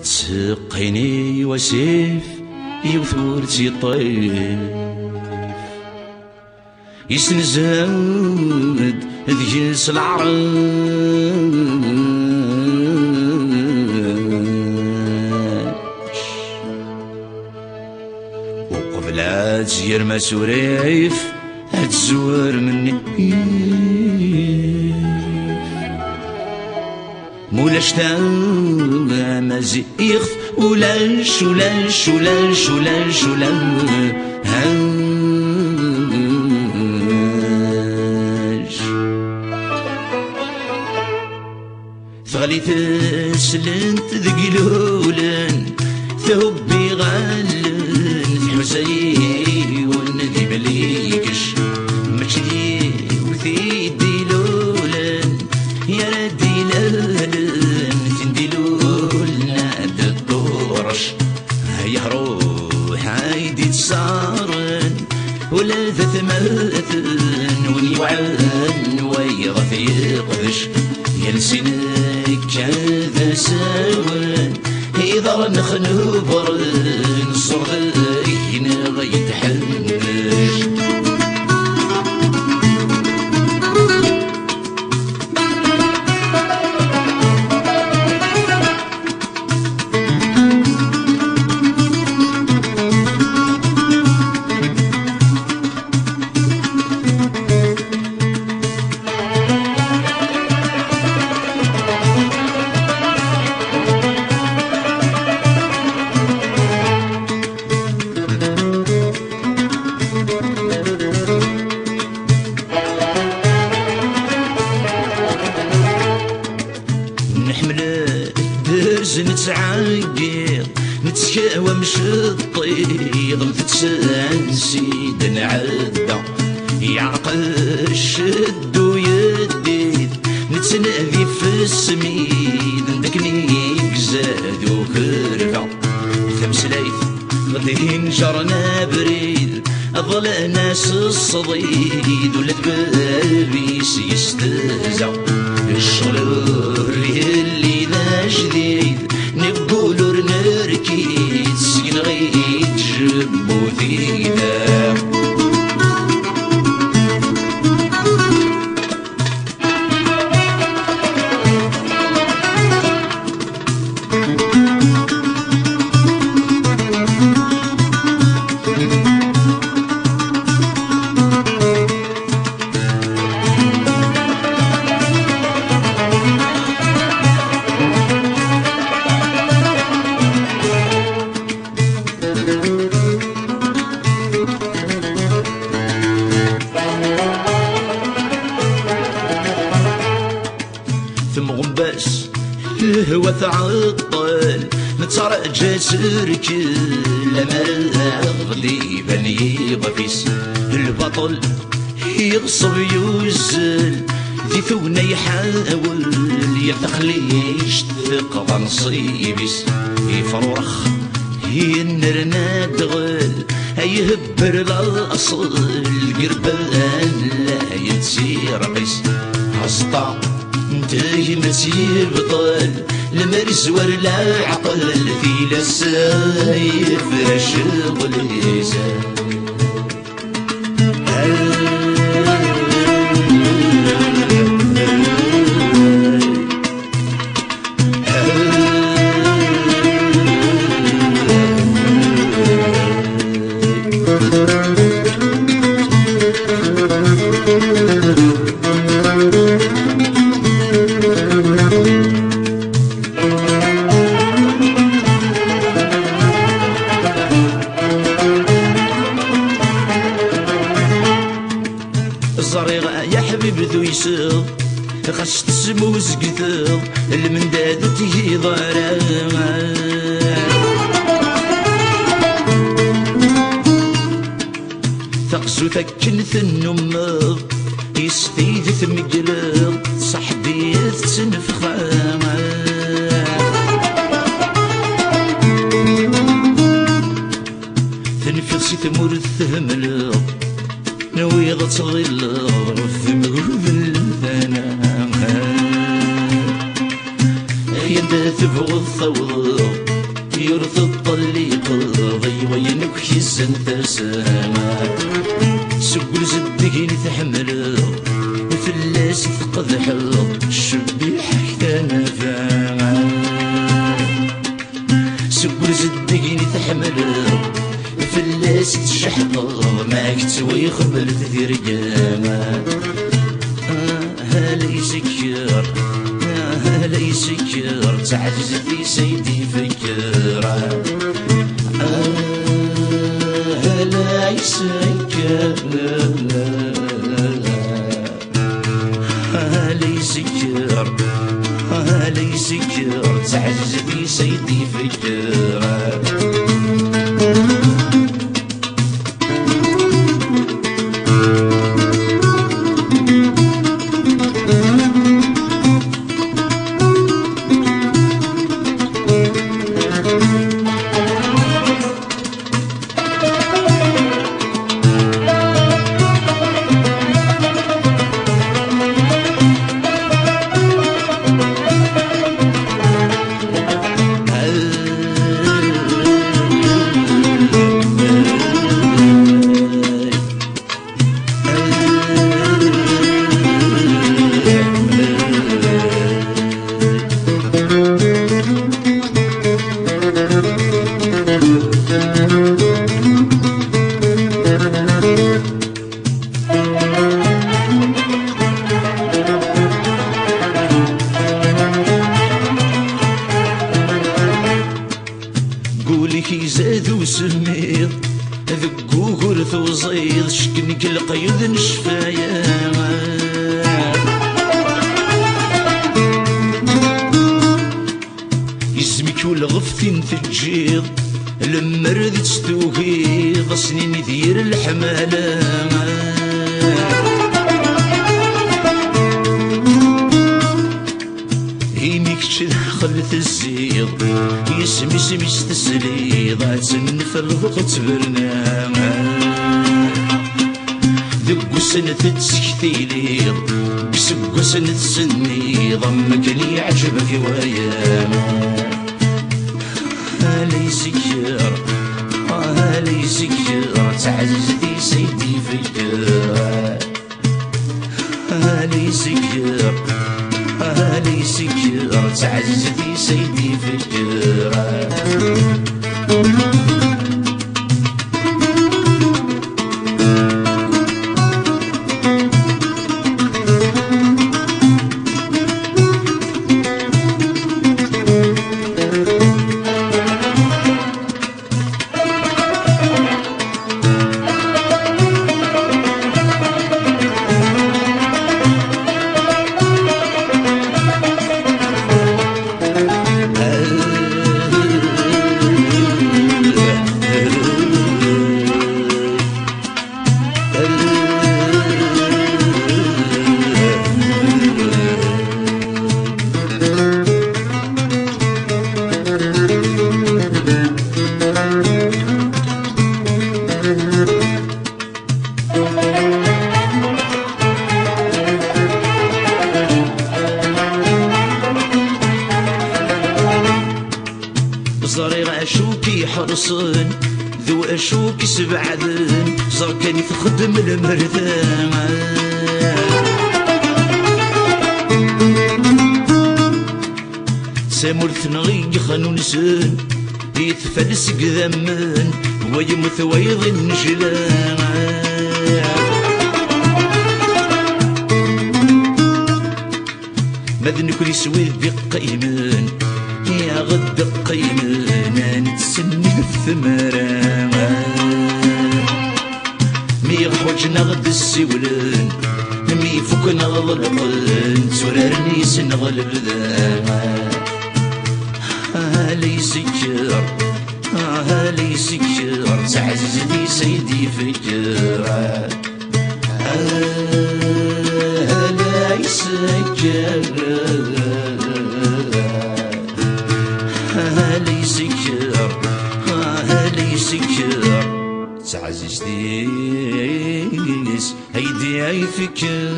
يتسقيني وسيف يوثور تيطيف يسنزاد ذيس العرش وقبلات يرمى سوريف هتزور مني مولاش تامازي يخف ولاش ولاش ولاش ولاش ولاش ثغلي تسلنت ذقلولن ثوبي غالن في حسين وندي مليكش ماشي وثيدي لولن يا ردي لولن تندي لولنا الدورش هيا روح عايدي تصارن ولا ثماثن ونيوعن ويغث يقفش يلسنك هذا ساون إذا نخنبر صرخين غيتحنش نتعاقر نتشاوى مش الطيض متتسانسي دنعدة يعقل الشد ويديد نتنادي في السميد ندكنيك زاد وخرفة ثمسلايث غدي نجرنا بريد أظل ناس الصديد ولا تبابيس يستهزأ الشغل اللي ذا جديد نقولو نركيد سكن غيد جبو ثيدا ثم غنباس الهوى تعطل نترجى سركل لما غدي بني غفيس البطل يغصب يوزل ذي ثونا يحاول يتخليش تثق نصيبيس يفرخ ينرنا دغل يهبر الاصل القربان لا يتسير قيس هسطا انتي مسير بطل المرز ولا عقل في لسايف شغل يسال الزريغة يا حبيب ذو يسوق خش تسموز قثوق المنداد تهي ضرا ثقسو ثكن ثنمغ يستيد ثمقلغ صحبي تنفخا ثنفخسي ثمور الثملغ نوي غتصغل في مغرب الثنا يدا تبغض ثوض يرث الطليق ضي وينك حزن تسامع سقل زدقين تحمل فلاس تقضح الشبيح كان فاعل سقل زدقين تحمل فلاس تشحط معك تسوي خبل تدير جامع هلا يسكر هلا يسكر تعجز في سيدي فكرة هلا يسكر هلا يسكر هلا يسكر تعجز في سيدي فكرة قولك زاد وسمير ذقو غرث وزيض شكنك القيد نشفايا اسمك والغفتين تجيض لما ردت ستوهيض سنين دير الحمالة هينيك خلت الزيض يسمي سمي استسليض عتنف الوقت برنامج دقو سنة تسكتيليض بسقو سنة سني ضمك لي عجبك وياما هالي سكر هالي سكر تعزتي سيدي فكرة هالي سكر هالي سكر تعزتي سيدي فكرة زريغ أشوكي حرصن ذو أشوكي سبعذن زركاني تخدم المردان سامرث نغي خانون سن يتفلس قذمن ويمث ويض النجلان ماذن كل يسوي بقيمن يا غد قيمنا نتسني في ثمرة مي غحوجنا غد السولن مي فوقنا غلقن تورارني سنغلب ذا هالي سكر هالي سكر تعزني سيدي فكرة هالي سكر هالي سكر هالي سكر تعزيز ديس هيدي اي فكر